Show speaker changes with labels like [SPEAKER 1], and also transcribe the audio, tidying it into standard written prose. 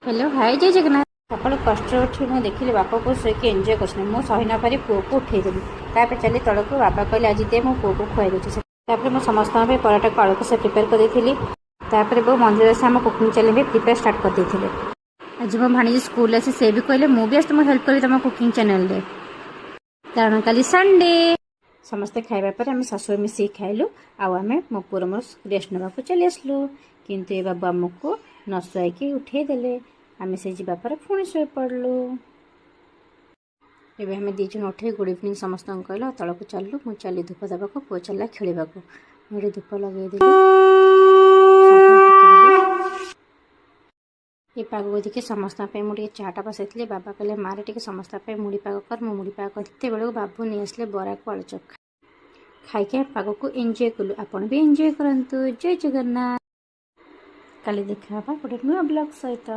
[SPEAKER 1] Hello hi जय जगन्नाथ। सकाल कष्ट उठी मुझे देखिली बापा को शोक एंजय कर मुझे सही न पारि पुओ को उठेदेली तापर चली तलक बाबा कहले आज दे मो पुओ को खुआई दूसरे मुझे समस्त पराठा को आलू को से प्रिपेयर कर बो मंदिर से आम कुकिंग चैनल प्रिपेयर स्टार्ट कर आज मो भाणी स्कूल आसी से भी कहले मुझे आज तुम हेल्प करी तुम कुकिंग चैनल रे कारण काली संडे समस्ते खाइबा पर आम शाशु मिसिक खाइलु आम मो पुअर मोर रेस्ट नाक चली आसलु किंतु ए बाबू आमको न शुआई उठेदेले आम से जावा पर पुणी शोई पड़लु। एवं आम दीज उठे गुड इवनिंग समस्त कहल तल को चलू मुझे चली धूप देवा पुओ चलला खेल मुझे धूप लगेदेली ये पाग को देखिए समस्त मुझे चाटा बसई बाबा कहले मारे टे समस्त मुड़ी पाग कर मु मुड़ी पाग करते बेलू बाबू नहीं आसले बरा को आलुचप खाई पाग को एंजॉय कलु आपण भी एंजॉय करंतु। जय जगन्नाथ। काली देखा गोटे नुआ ब्लॉग सहित।